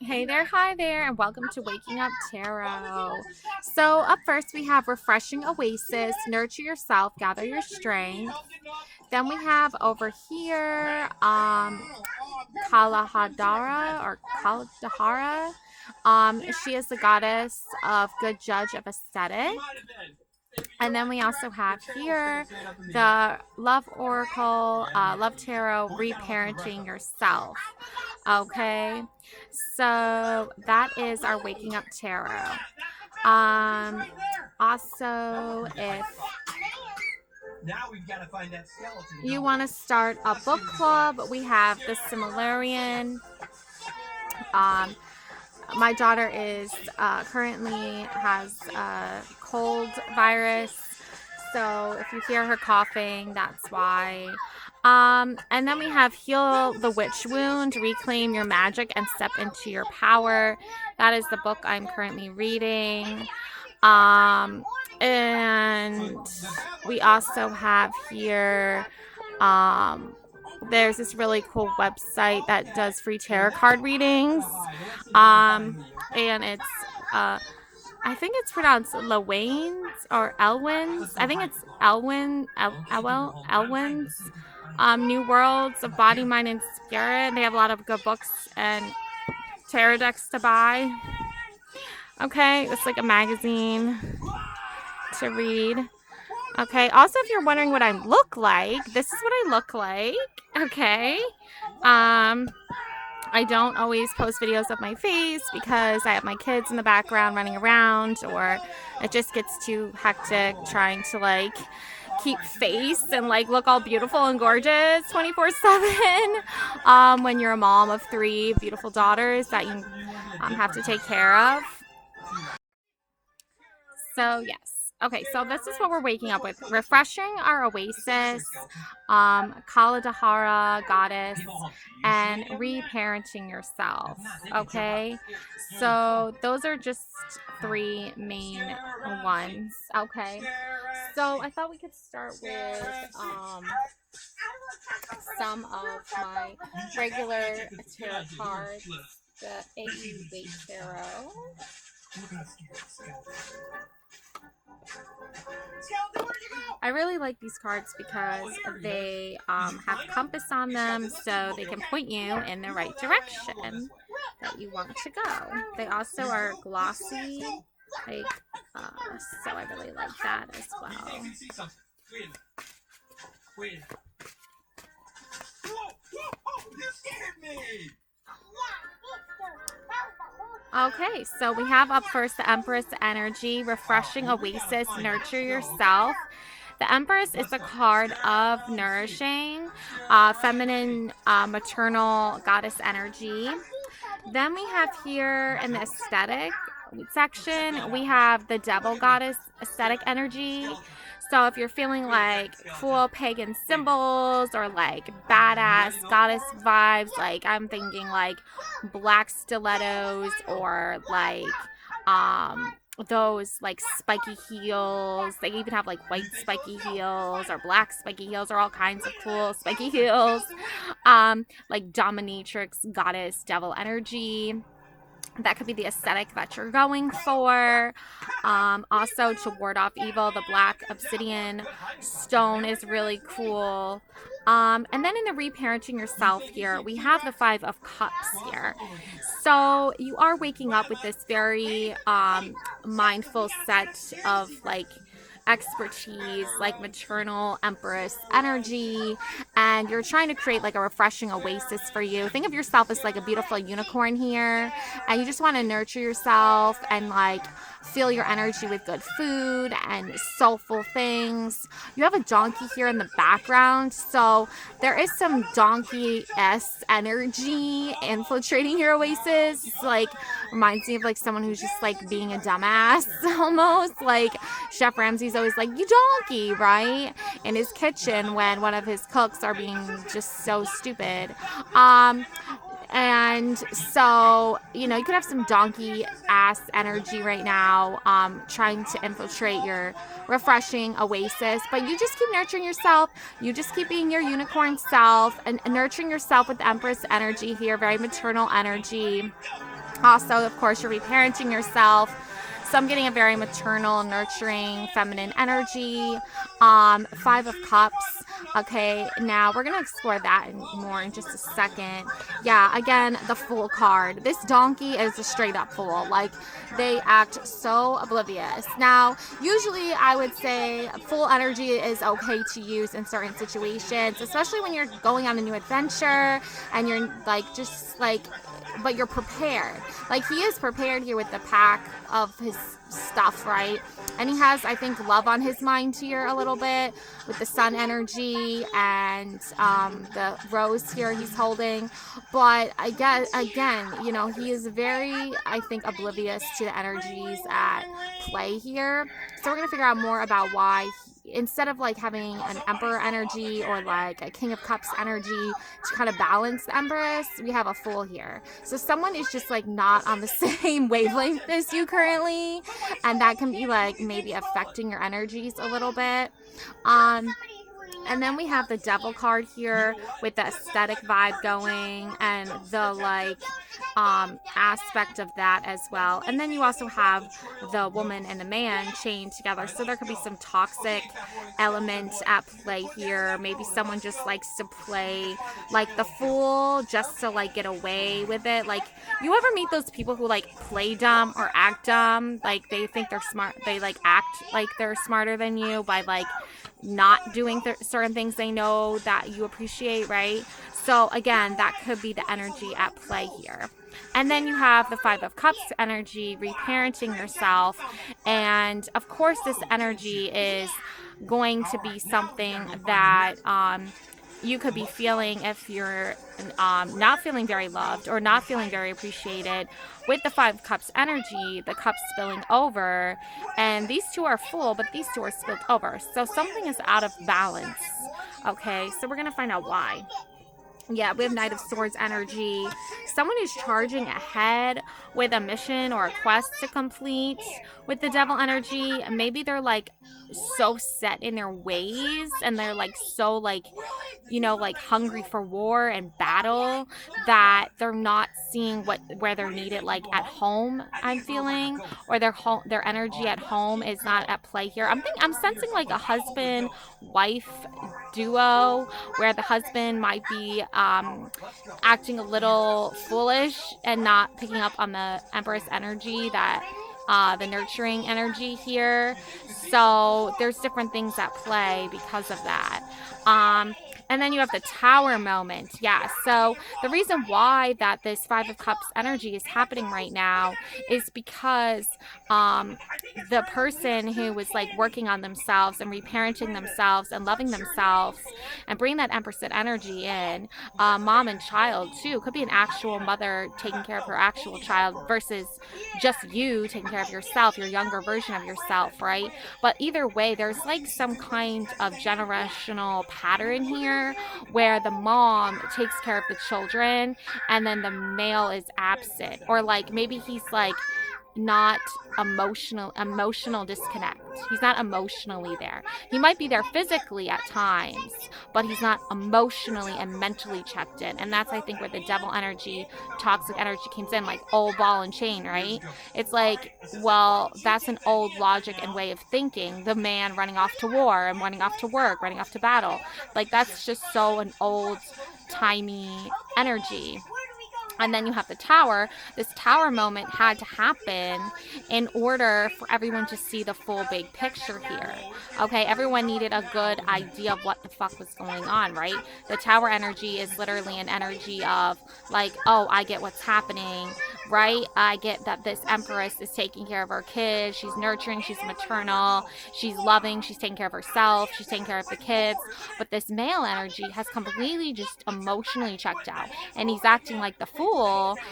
Hey there, hi there, and welcome to Waking Up Tarot. So, up first, we have Refreshing Oasis, Nurture Yourself, Gather Your Strength. Then we have over here, Kalahadara or Kalahara. She is the goddess of good judge of aesthetic. And then we also have here the Love Oracle, Love Tarot, Reparenting Yourself. Okay, so that is our Waking Up Tarot. Also, if you want to start a book club, we have the Similarian. My daughter is currently has a cold virus, so if you hear her coughing, that's why. And then we have Heal the Witch Wound, Reclaim Your Magic, and Step into Your Power. That is the book I'm currently reading. And we also have here, there's this really cool website that does free tarot card readings. And it's, I think it's pronounced Lewayne's or Elwyn's. I think it's Elwyn's. New Worlds of Body, Mind, and Spirit. They have a lot of good books and tarot decks to buy. Okay, it's like a magazine to read. Okay, also if you're wondering what I look like, this is what I look like. Okay. I don't always post videos of my face because I have my kids in the background running around, or it just gets too hectic trying to like keep face and like look all beautiful and gorgeous 24/7 when you're a mom of three beautiful daughters that you have to take care of. So yes. Okay, so this is what we're waking up with. Refreshing our oasis, Kaladahara, goddess, and reparenting yourself. Okay, so those are just three main ones. Okay, so I thought we could start with some of my regular tarot cards, the AU Weight Tarot. I really like these cards because they have compass on them, so they can point you in the right direction that you want to go. They also are glossy, like so I really like that as well. Okay, so we have up first the Empress energy, refreshing oasis, nurture yourself. The Empress is a card of nourishing, feminine, maternal goddess energy. Then we have here in the aesthetic section, we have the Devil goddess aesthetic energy. So if you're feeling like cool pagan symbols or like badass goddess vibes, like I'm thinking like black stilettos or like those like spiky heels. They even have like white spiky heels or black spiky heels or all kinds of cool spiky heels. Like dominatrix, goddess, devil energy. That could be the aesthetic that you're going for. Also, to ward off evil, the black obsidian stone is really cool. And then in the reparenting yourself here, we have the Five of Cups here. So you are waking up with this very mindful set of like expertise, like maternal empress energy, and you're trying to create like a refreshing oasis for you. Think of yourself as like a beautiful unicorn here, and you just want to nurture yourself and like fill your energy with good food and soulful things. You have a donkey here in the background, so there is some donkey-esque energy infiltrating your oasis. It's like reminds me of like someone who's just like being a dumbass almost. Like Chef Ramsay's always like, "You donkey," right? In his kitchen when one of his cooks are being just so stupid. And so, you know, you could have some donkey ass energy right now, trying to infiltrate your refreshing oasis, but you just keep nurturing yourself. You just keep being your unicorn self and nurturing yourself with the Empress energy here, very maternal energy. Also, of course, you're reparenting yourself. So I'm getting a very maternal, nurturing, feminine energy. Five of Cups. Okay, now we're gonna explore that more in just a second. Yeah, again, the Fool card. This donkey is a straight up fool. Like, they act so oblivious. Now, usually I would say full energy is okay to use in certain situations, especially when you're going on a new adventure and you're like just like, but you're prepared. Like, he is prepared here with the pack of his stuff, right? And he has, I think, love on his mind here a little bit with the sun energy and the rose here he's holding. But I guess, again, you know, he is very, I think, oblivious to the energies at play here. So we're going to figure out more about why instead of like having an Emperor energy or like a King of Cups energy to kind of balance the Empress, we have a Fool here. So someone is just like not on the same wavelength as you currently, and that can be like maybe affecting your energies a little bit. And then we have the Devil card here with the aesthetic vibe going and the like aspect of that as well. And then you also have the woman and the man chained together. So there could be some toxic element at play here. Maybe someone just likes to play like the fool just to like get away with it. Like, you ever meet those people who like play dumb or act dumb? Like, they think they're smart. They like act like they're smarter than you by like not doing certain things they know that you appreciate, right? So again, that could be the energy at play here. And then you have the Five of Cups energy, reparenting yourself. And of course, this energy is going to be something that you could be feeling if you're not feeling very loved or not feeling very appreciated. With the Five of Cups energy, the cups spilling over, and these two are full, but these two are spilled over. So something is out of balance. Okay, so we're going to find out why. Yeah, we have Knight of Swords energy. Someone is charging ahead with a mission or a quest to complete with the Devil energy. Maybe they're like so set in their ways and they're like so like, you know, like hungry for war and battle that they're not seeing where they're needed, like at home, I'm feeling, or their energy at home is not at play here. I'm sensing like a husband wife duo where the husband might be acting a little foolish and not picking up on the Empress energy, that the nurturing energy here. So there's different things at play because of that. And then you have the Tower moment. Yeah, so the reason why that this Five of Cups energy is happening right now is because the person who was like working on themselves and reparenting themselves and loving themselves and bringing that Empress energy in, mom and child too, could be an actual mother taking care of her actual child versus just you taking care of yourself, your younger version of yourself, right? But either way, there's like some kind of generational pattern here where the mom takes care of the children and then the male is absent, or like maybe he's like not emotional disconnect. He's not emotionally there. He might be there physically at times, but he's not emotionally and mentally checked in. And that's, I think, where the Devil energy, toxic energy comes in, like old ball and chain, right? It's like, well, that's an old logic and way of thinking. The man running off to war and running off to work, running off to battle. Like, that's just so an old timey energy. And then you have the Tower. This Tower moment had to happen in order for everyone to see the full big picture here. Okay, everyone needed a good idea of what the fuck was going on, right? The Tower energy is literally an energy of like, oh, I get what's happening, right? I get that this Empress is taking care of her kids. She's nurturing, she's maternal, she's loving, she's taking care of herself, she's taking care of the kids. But this male energy has completely just emotionally checked out. And he's acting like the fool,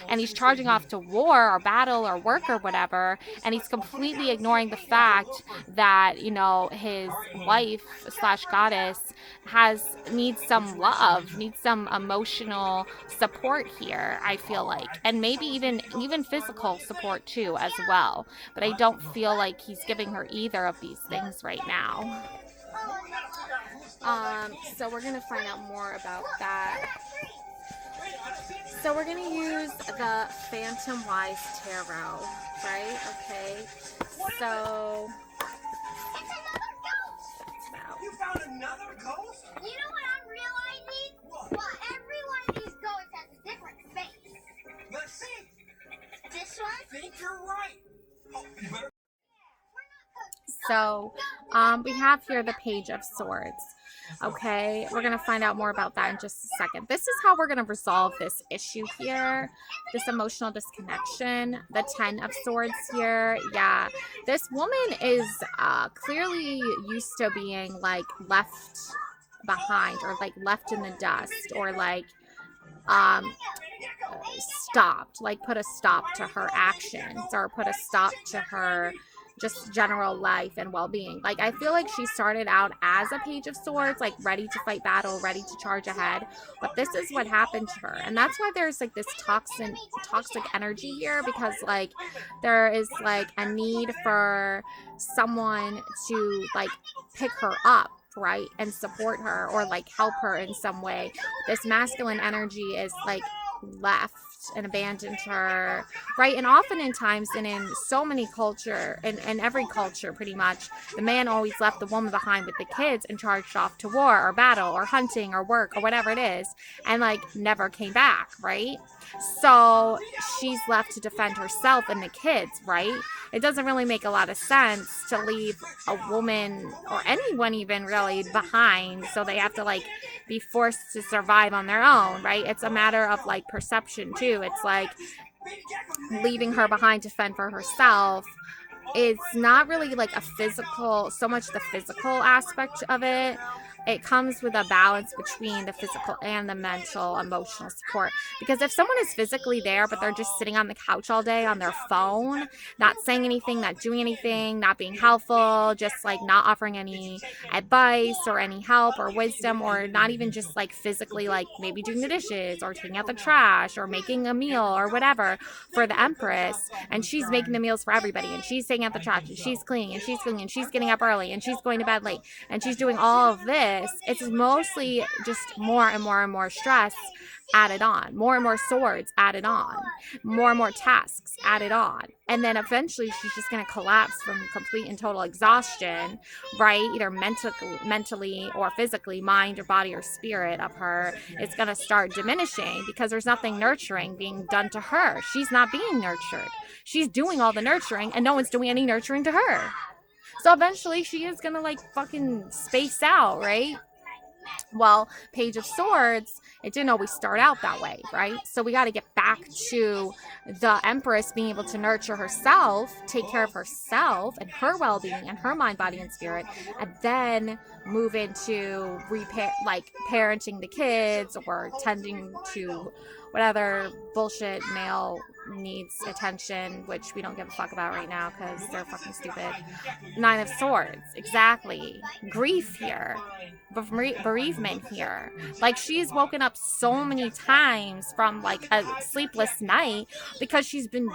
and he's charging off to war or battle or work or whatever, and he's completely ignoring the fact that, you know, his wife slash goddess needs some love, needs some emotional support here, I feel like, and maybe even physical support too as well. But I don't feel like he's giving her either of these things right now. So we're gonna find out more about that. So we're going to use the Phantom Wise Tarot, right? Okay. So you found another ghost? You know what I'm realizing? What? Well, every one of these ghosts has a different face. Let's see. This one? I think you're right. Oh, you better. So, we have here the Page of Swords. Okay, we're gonna find out more about that in just a second. This is how we're gonna resolve this issue here, this emotional disconnection. The Ten of Swords here. Yeah, this woman is clearly used to being like left behind, or like left in the dust, or like stopped, like put a stop to her actions, or put a stop to her just general life and well-being. Like, I feel like she started out as a Page of Swords, like ready to fight battle, ready to charge ahead, but this is what happened to her. And that's why there's like this toxic energy here, because like there is like a need for someone to like pick her up, right, and support her, or like help her in some way. This masculine energy is like left and abandoned her, right? And often in times, and in so many culture, and every culture pretty much, the man always left the woman behind with the kids and charged off to war or battle or hunting or work or whatever it is, and like never came back, right? So she's left to defend herself and the kids, right? It doesn't really make a lot of sense to leave a woman, or anyone even really, behind, so they have to like be forced to survive on their own, right? It's a matter of like perception too. It's like leaving her behind to fend for herself. It's not really like a physical, so much the physical aspect of it. It comes with a balance between the physical and the mental, emotional support. Because if someone is physically there, but they're just sitting on the couch all day on their phone, not saying anything, not doing anything, not being helpful, just like not offering any advice or any help or wisdom, or not even just like physically, like maybe doing the dishes or taking out the trash or making a meal or whatever for the Empress, and she's making the meals for everybody, and she's taking out the trash, and she's cleaning, and she's cleaning, and she's getting up early, and she's going to bed late, and she's doing all of this, it's mostly just more and more and more stress added on, more and more swords added on, more and more tasks added on, and then eventually she's just going to collapse from complete and total exhaustion, right? Either mentally or physically, mind or body or spirit of her is going to start diminishing, because there's nothing nurturing being done to her. She's not being nurtured. She's doing all the nurturing, and no one's doing any nurturing to her. So eventually she is going to like fucking space out, right? Well, Page of Swords, it didn't always start out that way, right? So we got to get back to the Empress being able to nurture herself, take care of herself and her well-being and her mind, body, and spirit, and then move into like parenting the kids, or tending to whatever bullshit male needs attention, which we don't give a fuck about right now because they're fucking stupid. Nine of Swords, exactly. Grief here. Bereavement here. Like, she's woken up so many times from like a sleepless night because she's been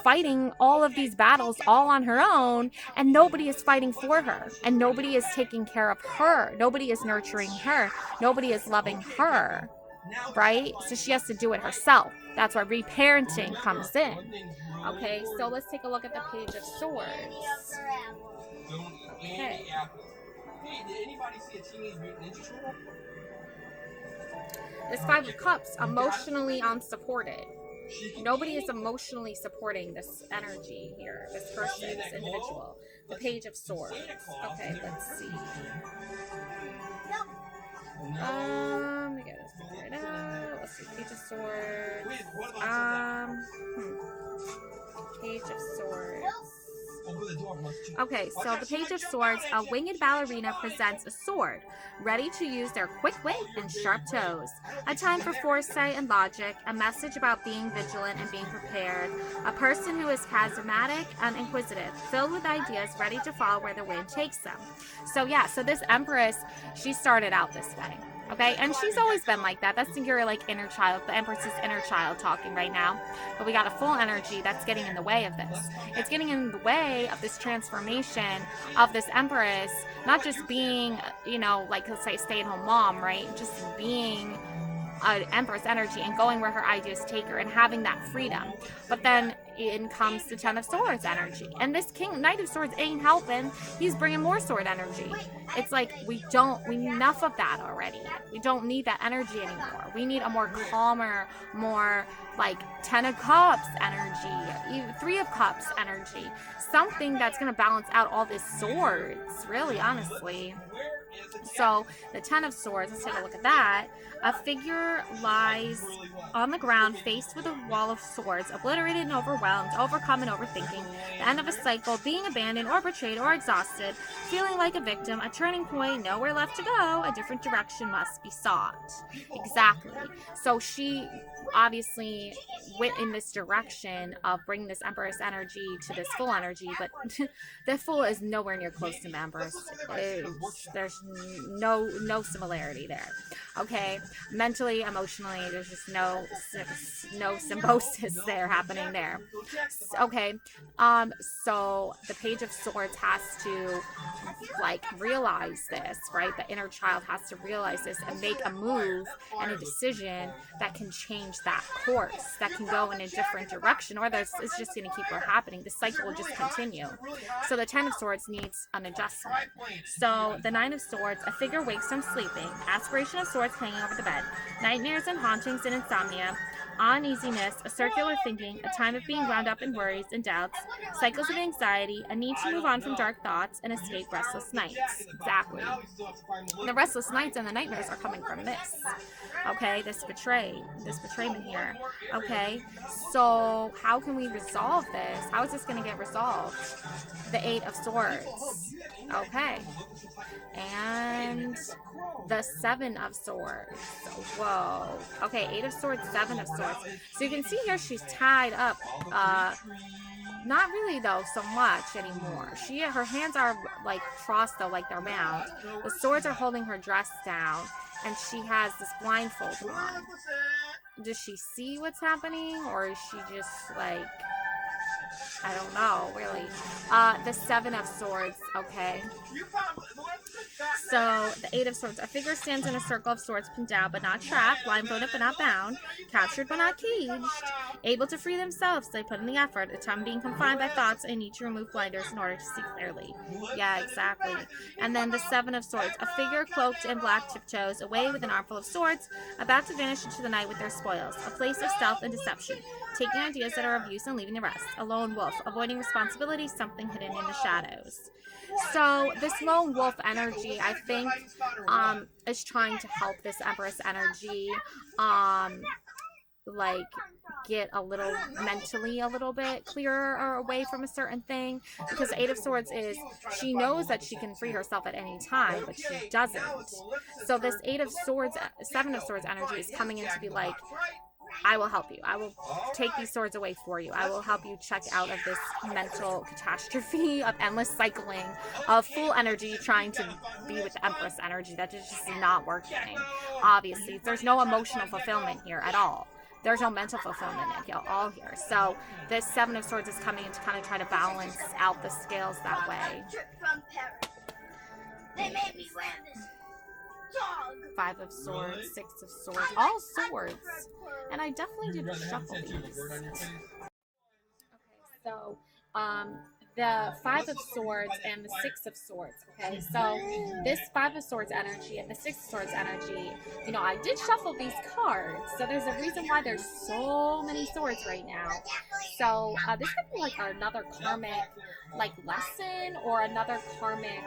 fighting all of these battles all on her own, and nobody is fighting for her, and nobody is taking care of her, nobody is nurturing her, nobody is loving her, right? So she has to do it herself. That's why reparenting comes in. Okay, so let's take a look at the Page of Swords. Okay. This Five of Cups, emotionally unsupported. Nobody is emotionally supporting this energy here, this person, this individual. The Page of Swords. Okay, let's see. We gotta figure it out. Let's see, Page of Swords. Page of Swords. Okay, so the Page of Swords, a winged ballerina presents a sword, ready to use their quick wit and sharp toes. A time for foresight and logic, a message about being vigilant and being prepared. A person who is charismatic and inquisitive, filled with ideas, ready to follow where the wind takes them. So yeah, so this Empress, she started out this way. Okay, and she's always been like that. That's your like inner child, the Empress's inner child talking right now. But we got a full energy that's getting in the way of this. It's getting in the way of this transformation of this Empress, not just being, you know, like let's say stay-at-home mom, right? Just being Empress energy and going where her ideas take her and having that freedom. But then in comes the Ten of Swords energy. And this Knight of Swords ain't helping. He's bringing more sword energy. It's like we need enough of that already. We don't need that energy anymore. We need a more calmer, more like Ten of Cups energy, Three of Cups energy. Something that's going to balance out all this swords, really, honestly. So the Ten of Swords, let's take a look at that. A figure lies on the ground faced with a wall of swords, obliterated and overwhelmed, overcome and overthinking, the end of a cycle, being abandoned or betrayed or exhausted, feeling like a victim, a turning point, nowhere left to go, a different direction must be sought. Exactly. So she obviously went in this direction of bringing this Empress energy to this Fool energy, but the Fool is nowhere near close to the Empress. There's no similarity there. Okay, mentally, emotionally, there's just no symbiosis there happening there. Okay, so the Page of Swords has to like realize this, right? The inner child has to realize this and make a move and a decision that can change that course, that can go in a different direction, or it's just going to keep happening. The cycle will just continue. So the Ten of Swords needs an adjustment. So the Nine of Swords, a figure wakes from sleeping, aspiration of swords hanging over the bed, nightmares and hauntings and insomnia, uneasiness, a circular thinking, a time of being wound up in worries and doubts, cycles of anxiety, a need to move on from dark thoughts, and escape restless nights. Exactly. The restless nights and the nightmares are coming from this. Okay, this betrayment here. Okay, so how can we resolve this? How is this going to get resolved? The Eight of Swords. Okay. And the Seven of Swords. Whoa. Okay, Eight of Swords, Seven of Swords. So you can see here she's tied up. Not really though so much anymore. Her hands are like crossed though, like they're bound. The swords are holding her dress down, and she has this blindfold on. Does she see what's happening, or is she just like, I don't know, really. The Seven of Swords, okay. So, the Eight of Swords. A figure stands in a circle of swords, pinned down but not trapped, blindfolded but not bound, captured but not caged, able to free themselves. They put in the effort. At time being confined by thoughts, and need to remove blinders in order to see clearly. Yeah, exactly. And then the Seven of Swords. A figure cloaked in black tiptoes, away with an armful of swords, about to vanish into the night with their spoils. A place of stealth and deception, taking ideas that are of use and leaving the rest. A lone wolf, avoiding responsibility, something hidden in the shadows. So this lone wolf energy, I think, is trying to help this Empress energy, like get a little mentally a little bit clearer or away from a certain thing, because Eight of Swords is, she knows that she can free herself at any time, but she doesn't. So this Seven of Swords energy is coming in to be like, I will help you. I will take these swords away for you. I will help you check out of this mental catastrophe of endless cycling of Fool energy trying to be with the Empress energy. That is just not working. Obviously, there's no emotional fulfillment here at all. There's no mental fulfillment at all here. So this Seven of Swords is coming in to kind of try to balance out the scales that way. They made me wear this. Five of Swords, Six of Swords, all swords. And I definitely did shuffle these. Okay, so the Five of Swords and the Six of Swords. Okay, so this Five of Swords energy and the Six of Swords energy, you know, I did shuffle these cards, so there's a reason why there's so many swords right now. So this could be like another karmic like lesson, or another karmic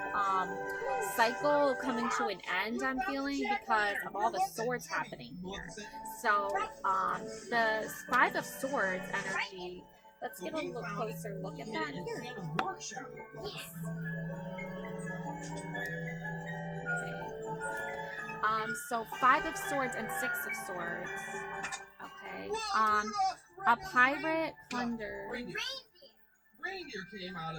cycle coming to an end, I'm feeling, because of all the swords happening here. So the Five of Swords energy, let's get a little closer look at that here. Okay. So Five of Swords and Six of Swords. Okay. A pirate plunders.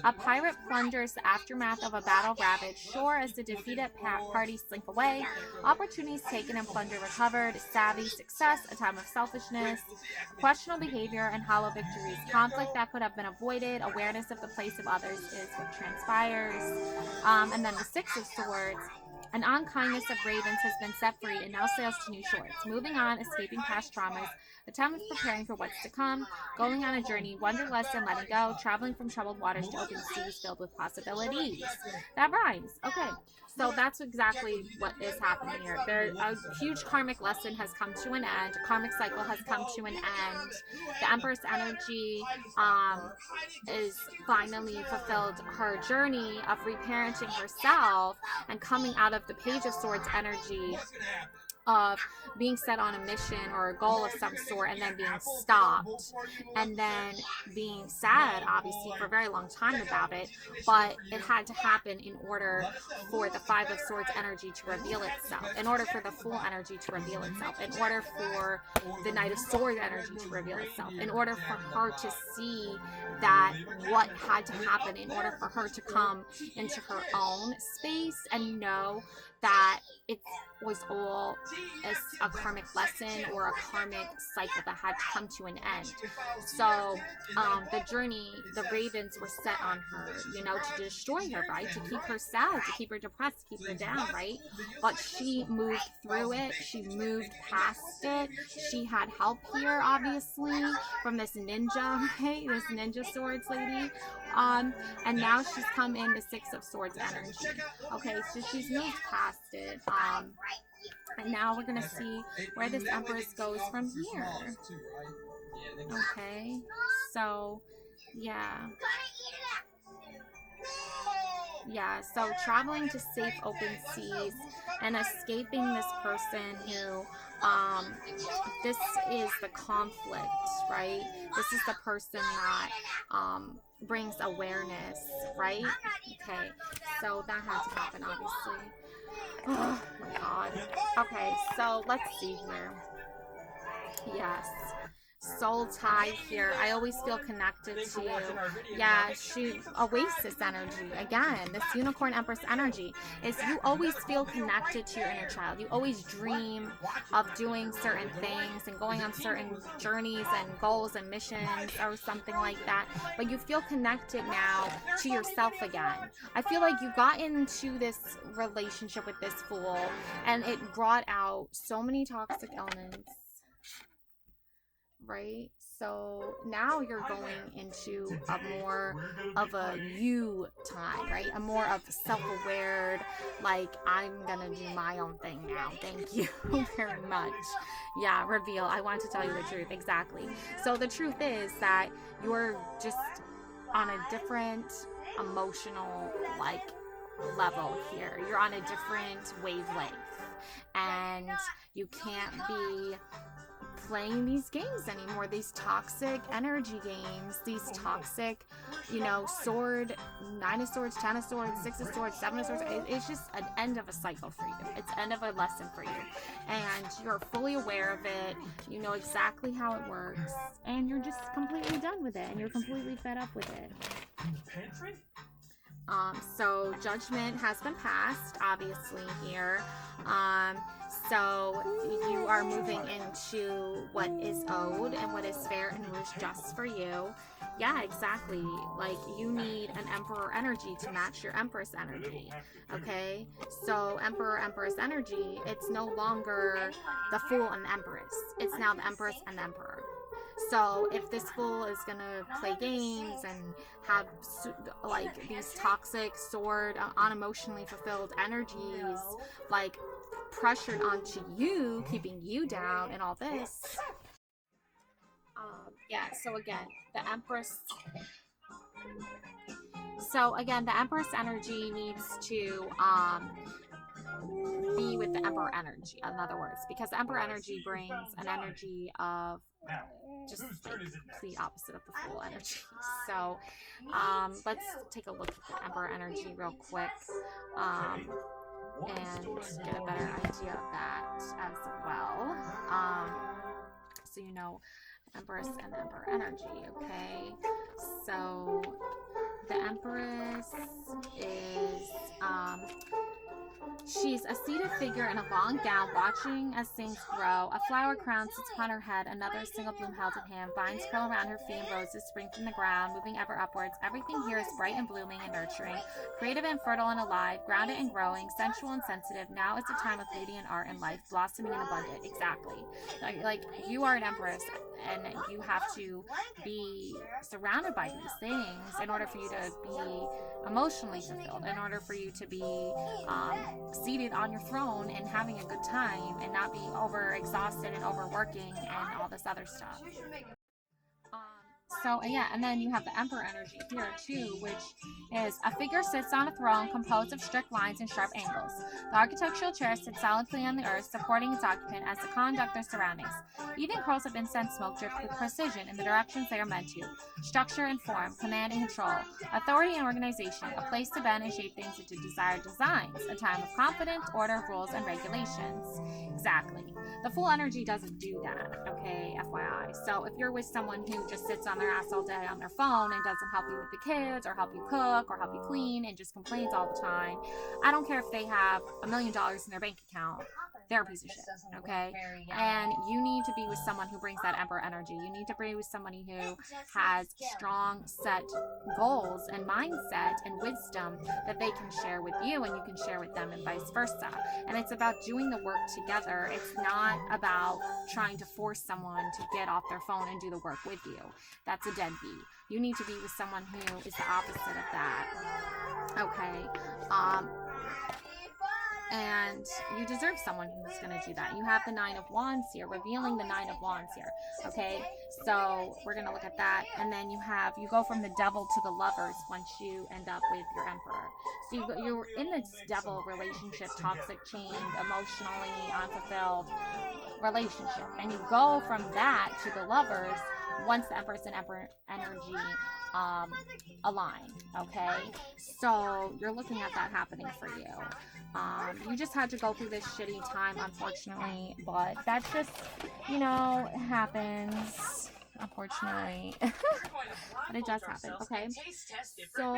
A pirate plunders the aftermath of a battle ravaged shore as the defeated parties slink away. Opportunities taken and plunder recovered. Savvy success, a time of selfishness. Questionable behavior and hollow victories. Conflict that could have been avoided. Awareness of the place of others is what transpires. And then the Six of Swords. An unkindness of ravens has been set free and now sails to new shores. Moving on, escaping past traumas, the time of preparing for what's to come, going on a journey, wanderlust and letting go, traveling from troubled waters to open seas filled with possibilities. That rhymes. Okay. So that's exactly what is happening here. A huge karmic lesson has come to an end. A karmic cycle has come to an end. The Empress energy is finally fulfilled her journey of reparenting herself and coming out of the Page of Swords energy of being set on a mission or a goal of some sort and then being stopped and then being sad obviously for a very long time about it, but it had to happen in order for the Five of Swords energy to reveal itself, in order for the Fool energy to reveal itself, in order for the Knight of Swords energy to reveal itself, in order for her to see that what had to happen in order for her to come into her own space and know that it was all a karmic lesson or a karmic cycle that had to come to an end. So the journey, the ravens were set on her, to destroy her, right? To keep her sad, to keep her depressed, to keep her down, right? But she moved through it. She moved past it. She had help here, obviously, from this ninja, right? This ninja swords lady. And now she's come in the Six of Swords energy. Okay, so she's moved past it. And now we're going to see where this Empress goes from here. Okay, so, yeah. Yeah, so traveling to safe open seas and escaping this person who, this is the conflict, right? This is the person that brings awareness, right? Okay, so that had to happen, obviously. Oh my god. Okay, so let's see here. Yes. Soul tie here. I always feel connected to you. Yeah, she Oasis energy. Again, this Unicorn Empress energy is you always feel connected to your inner child. You always dream of doing certain things and going on certain journeys and goals and missions or something like that. But you feel connected now to yourself again. I feel like you got into this relationship with this fool and it brought out so many toxic elements. Right? So now you're going into a more of a you time, right? A more of self-aware, like, I'm gonna do my own thing now. Thank you very much. Yeah, reveal. I want to tell you the truth. Exactly. So the truth is that you're just on a different emotional, like, level here. You're on a different wavelength. And you can't be playing these games anymore, these toxic energy games, these toxic, sword, 9 of Swords, 10 of Swords, 6 of Swords, 7 of Swords. It's just an end of a cycle for you. It's end of a lesson for you. And you're fully aware of it. You know exactly how it works. And you're just completely done with it. And you're completely fed up with it. So judgment has been passed, obviously, here. So you are moving into what is owed and what is fair and what is just for you. Yeah, exactly. Like, you need an Emperor energy to match your Empress energy. Okay? So Emperor, Empress energy, it's no longer the Fool and the Empress. It's now the Empress and the Emperor. So if this fool is gonna play games and have like these toxic sword unemotionally fulfilled energies like pressured onto you, keeping you down and all this, yeah, so again the Empress energy needs to be with the Emperor energy, in other words, because the Emperor energy brings an energy of just like complete opposite of the Fool energy. So let's take a look at the Emperor energy real quick and get a better idea of that as well. So Empress and Emperor energy. Okay, so the Empress is She's a seated figure in a long gown, watching as things grow. A flower crown sits upon her head, another single bloom held in hand. Vines curl around her feet, and roses spring from the ground, moving ever upwards. Everything here is bright and blooming and nurturing, creative and fertile and alive, grounded and growing, sensual and sensitive. Now is the time of beauty and art and life, blossoming and abundant. Exactly. Like you are an empress, and you have to be surrounded by these things in order for you to be emotionally fulfilled, in order for you to be seated on your throne and having a good time and not be over exhausted and overworking and all this other stuff. So yeah, and then you have the emperor energy here too, which is a figure sits on a throne composed of strict lines and sharp angles. The architectural chair sits solidly on the earth, supporting its occupant as to conduct their surroundings. Even curls of incense smoke drift with precision in the directions they are meant to. Structure and form, command and control, authority and organization, a place to bend and shape things into desired designs, a time of confidence, order, rules, and regulations. Exactly. The full energy doesn't do that, okay, FYI. So if you're with someone who just sits on their ass all day on their phone and doesn't help you with the kids or help you cook or help you clean and just complains all the time, I don't care if they have $1 million in their bank account, they're a piece of shit, okay? And you need to be with someone who brings that emperor energy. You need to be with somebody who has strong set goals and mindset and wisdom that they can share with you and you can share with them and vice versa. And it's about doing the work together. It's not about trying to force someone to get off their phone and do the work with you. That's a deadbeat. You need to be with someone who is the opposite of that. Okay. And you deserve someone who's going to do that. You have the Nine of Wands here, revealing the Nine of Wands here. Okay, so we're going to look at that. And then you go from the Devil to the Lovers once you end up with your Emperor. So you're in this Devil relationship, toxic, chained, emotionally unfulfilled relationship. And you go from that to the Lovers once the Empress and Emperor energy align. Okay, so you're looking at that happening for you. You just had to go through this shitty time, unfortunately, but that's just, happens, unfortunately. But it does happen, okay? So,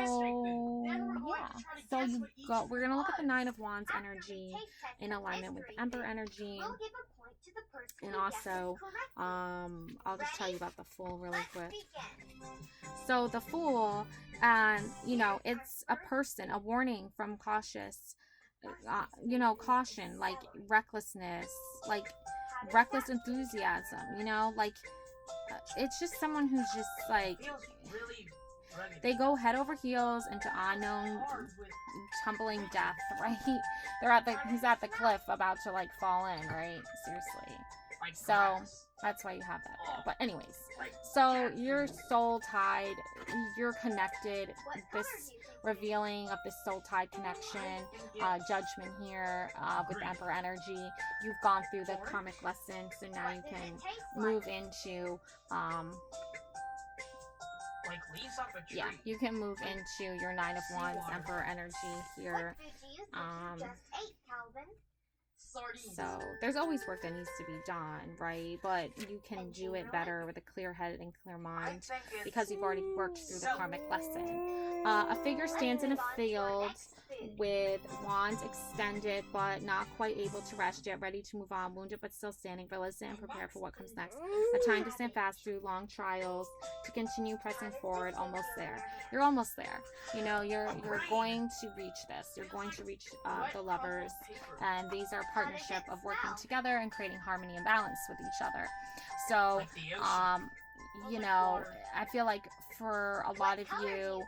yeah. So we're going to look at the Nine of Wands energy in alignment with the Emperor energy. And also, I'll just tell you about the Fool really quick. So the Fool, it's a person, a warning from cautious, caution, like recklessness, like reckless enthusiasm, it's just someone who's just like, they go head over heels into unknown tumbling death, right? He's at the cliff about to like fall in, right? Seriously. So that's why you have that there. But anyways, so you're soul tied, you're connected, this revealing of this soul tied connection, judgment here with the Emperor energy. You've gone through the karmic lesson, so now you can move into you can move into your Nine of Wands Emperor energy here. So there's always work that needs to be done, right? But you can do it better with a clear head and clear mind because you've already worked through the karmic lesson. A figure stands in a field with wands extended but not quite able to rest yet, ready to move on, wounded but still standing, resilient and prepared for what comes next. A time to stand fast through long trials, to continue pressing forward, almost there. You're almost there. You're going to reach this. You're going to reach the Lovers, and these are a partnership of working together and creating harmony and balance with each other. So, I feel like for a lot of you,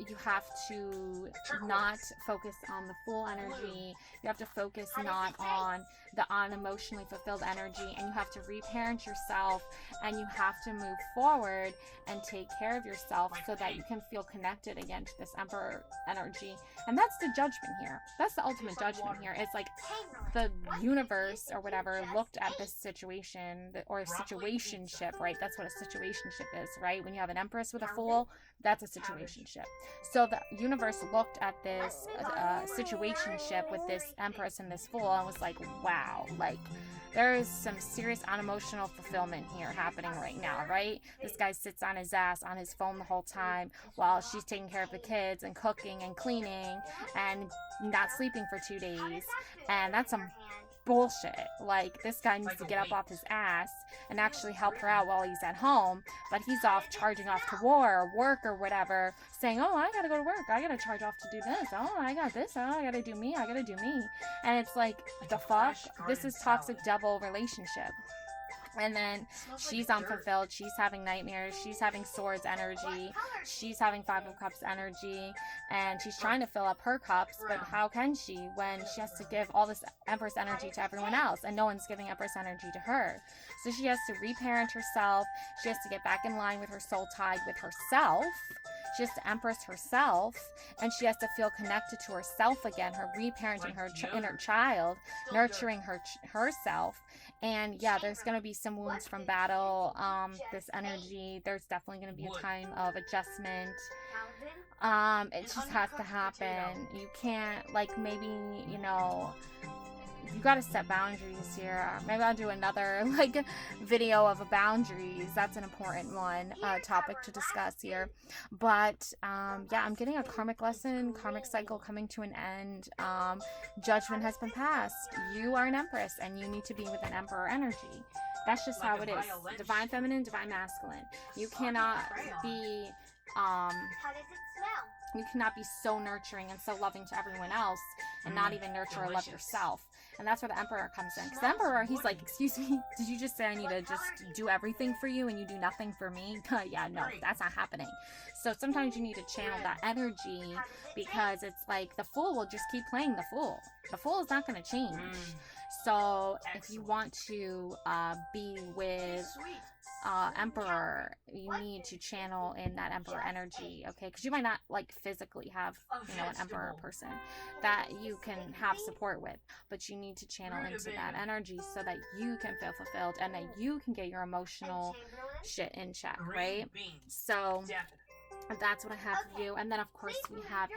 you have to not focus on the Fool energy. You have to focus not on the unemotionally fulfilled energy, and you have to reparent yourself, and you have to move forward and take care of yourself so that you can feel connected again to this Emperor energy. And that's the judgment here. That's the ultimate judgment here. It's like the universe or whatever looked at this situation or situationship, right? That's what a situationship is, right? When you have an Empress with a Fool, that's a situationship. So the universe looked at this situationship with this Empress and this Fool and was like, wow, like there is some serious unemotional fulfillment here happening right now, right? This guy sits on his ass on his phone the whole time while she's taking care of the kids and cooking and cleaning and not sleeping for 2 days. And that's some bullshit. Like, this guy needs to get up off his ass and actually help her out while he's at home, but he's off charging off to war or work or whatever, saying, oh, I gotta go to work, I gotta charge off to do this, oh, I got this, oh, I gotta do me. And it's like, the fuck? This is toxic devil relationship. And then she's unfulfilled. She's having nightmares. She's having swords energy. She's having Five of Cups energy. And she's trying to fill up her cups. But how can she when she has to give all this Empress energy to everyone else and no one's giving Empress energy to her? So she has to reparent herself. She has to get back in line with her soul tied with herself. She has to Empress herself. And she has to feel connected to herself again. Her reparenting her inner child. Nurturing herself. And yeah, there's going to be some wounds from battle, this energy. There's definitely going to be a time of adjustment. It just has to happen. You can't, like, maybe, you know, you got to set boundaries here. Maybe I'll do another, like, video of boundaries. That's an important one, topic to discuss here. But, yeah, I'm getting a karmic lesson, karmic cycle coming to an end. Judgment has been passed. You are an Empress, and you need to be with an Emperor energy. That's just how it is. Divine feminine, divine masculine. You cannot be, How does it smell? you cannot be so nurturing and so loving to everyone else and not even nurture or love yourself. And that's where the Emperor comes in. Because the Emperor, he's like, excuse me, did you just say I need to just do everything for you and you do nothing for me? Yeah, no, that's not happening. So sometimes you need to channel that energy, because it's like the Fool will just keep playing the Fool. The Fool is not going to change. So if you want to be with Emperor, you need to channel in that Emperor energy, okay? Because you might not, like, physically have, you know, an Emperor person that you can have support with, but you need to channel into that energy so that you can feel fulfilled and that you can get your emotional shit in check, right? So that's what I have for you. And then, of course, we have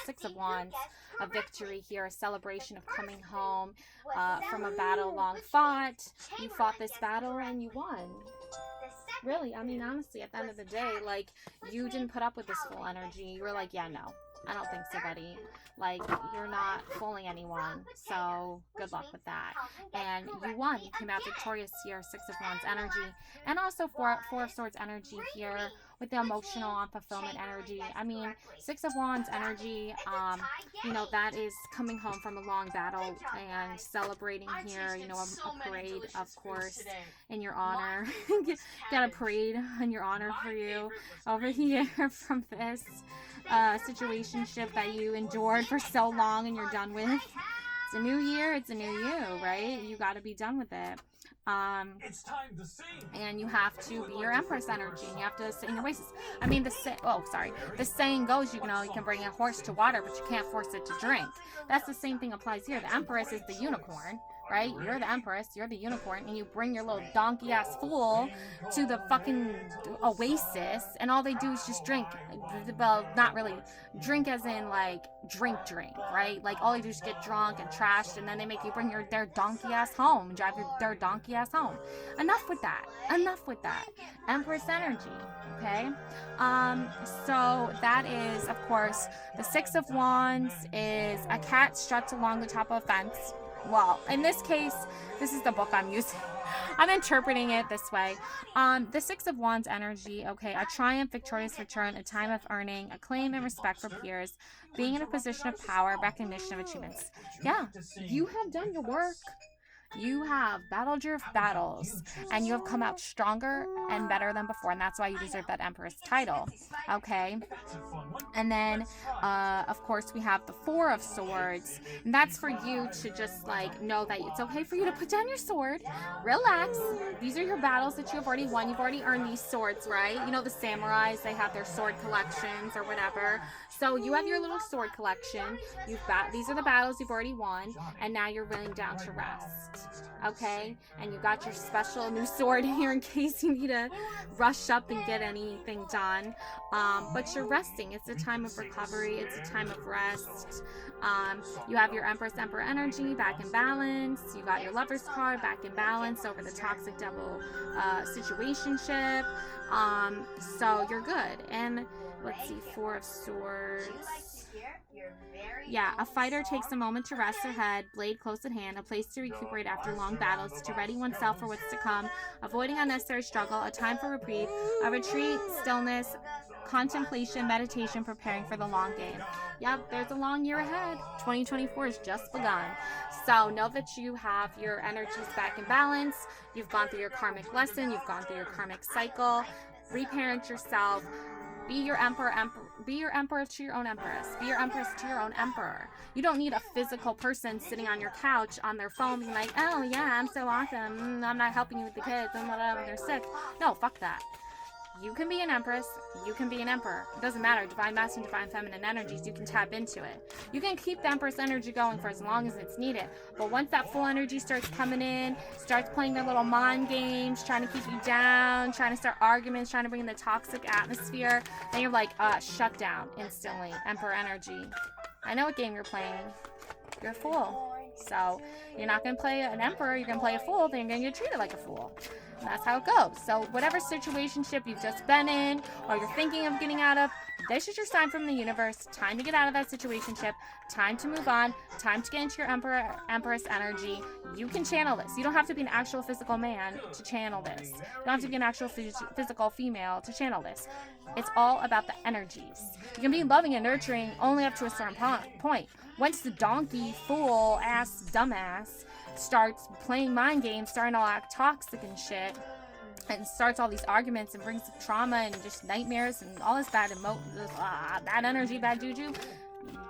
Six of Wands, a victory here, a celebration of coming home from a battle long fought. You fought this battle and you won. Really, I mean, honestly, at the end of the day, like, you didn't put up with this full energy. You were like, yeah, no, I don't think so, buddy. Like, you're not fooling anyone, so good luck with that. And you won. You came out victorious here, Six of Wands energy. And also Four of Swords energy here with the emotional unfulfillment energy. I mean, Six of Wands energy, you know, that is coming home from a long battle and celebrating here, you know, a parade, of course, in your honor. Got a parade in your honor for you over here from this situationship that you endured for so long and you're done with. It's a new year, it's a new you, right? You got to be done with it. It's time to sing. And you have to be your Empress energy, and you have to sing your voices. I mean, the saying goes, you know, you can bring a horse to water, but you can't force it to drink. That's the same thing applies here. The Empress is the unicorn, right? You're the Empress, you're the unicorn, and you bring your little donkey-ass fool to the fucking oasis, and all they do is just drink. Well, not really. Drink as in, like, drink, right? Like, all they do is get drunk and trashed, and then they make you bring their donkey-ass home, drive their donkey-ass home. Enough with that. Empress energy, okay? So that is, of course, the Six of Wands is a cat struts along the top of a fence. Well, in this case, this is the book I'm using. I'm interpreting it this way. The Six of Wands energy, okay, a triumph, victorious return, a time of earning, acclaim and respect for peers, being in a position of power, recognition of achievements. Yeah, you have done your work. You have battled your battles, and you have come out stronger and better than before, and that's why you deserve that Empress title, okay? And then, of course, we have the Four of Swords, and that's for you to just, like, know that it's okay for you to put down your sword, relax. These are your battles that you have already won. You've already earned these swords, right? You know, the samurais, they have their sword collections or whatever. So you have your little sword collection. These are the battles you've already won, and now you're willing down to rest. okay? And you got your special new sword here in case you need to rush up and get anything done. But you're resting. It's a time of recovery. It's a time of rest. You have your Empress, Emperor energy back in balance. You got your Lover's card back in balance over the toxic devil situationship. So you're good. And let's see, Four of Swords. Yeah, a fighter takes a moment to rest their head, blade close at hand, a place to recuperate after long battles, to ready oneself for what's to come, avoiding unnecessary struggle, a time for reprieve, a retreat, stillness, contemplation, meditation, preparing for the long game. Yep, there's a long year ahead. 2024 has just begun. So know that you have your energies back in balance. You've gone through your karmic lesson. You've gone through your karmic cycle. Reparent yourself. Be your emperor, be your emperor to your own empress. Be your empress to your own emperor. You don't need a physical person sitting on your couch on their phone being like, oh yeah, I'm so awesome. I'm not helping you with the kids and whatever, they're sick. No, fuck that. You can be an empress. You can be an emperor. It doesn't matter. Divine masculine, divine feminine energies. You can tap into it. You can keep the empress energy going for as long as it's needed. But once that full energy starts coming in, starts playing their little mind games, trying to keep you down, trying to start arguments, trying to bring in the toxic atmosphere, then you're like, shut down instantly. Emperor energy. I know what game you're playing. You're a fool. So you're not going to play an emperor. You're going to play a fool. Then you're going to get treated like a fool. And that's how it goes. So whatever situationship you've just been in or you're thinking of getting out of, this is your sign from the universe. Time to get out of that situationship. Time to move on. Time to get into your emperor, empress energy. You can channel this. You don't have to be an actual physical man to channel this. You don't have to be an actual physical female to channel this. It's all about the energies. You can be loving and nurturing only up to a certain point. Once the donkey, fool, ass, dumbass starts playing mind games, starting to act toxic and shit, and starts all these arguments and brings trauma and just nightmares and all this bad bad energy, bad juju,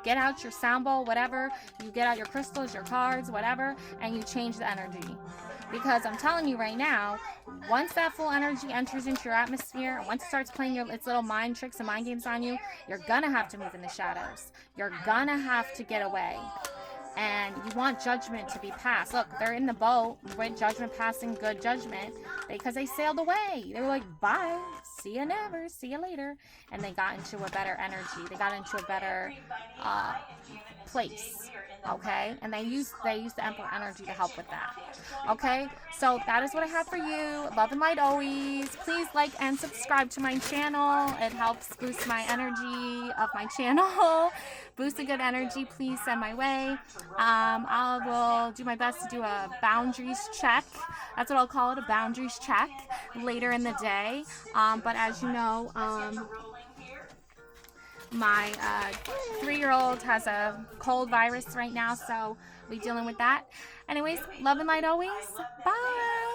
get out your sound bowl, whatever, you get out your crystals, your cards, whatever, and you change the energy. Because I'm telling you right now, once that full energy enters into your atmosphere, and once it starts playing its little mind tricks and mind games on you, you're gonna have to move in the shadows. You're gonna have to get away. And you want judgment to be passed. Look, they're in the boat with judgment passing, good judgment, because they sailed away. They were like, bye, see you never, see you later. And they got into a better energy. They got into a better place. Okay, and they use the emperor energy to help with that. Okay, so that is what I have for you. Love and light always. Please like and subscribe to my channel. It helps boost my energy of my channel. Boost the good energy, please send my way. I will do my best to do a boundaries check. That's what I'll call it, a boundaries check later in the day. But as you know, my 3-year-old has a cold virus right now, so we're dealing with that. Anyways, love and light always. Bye.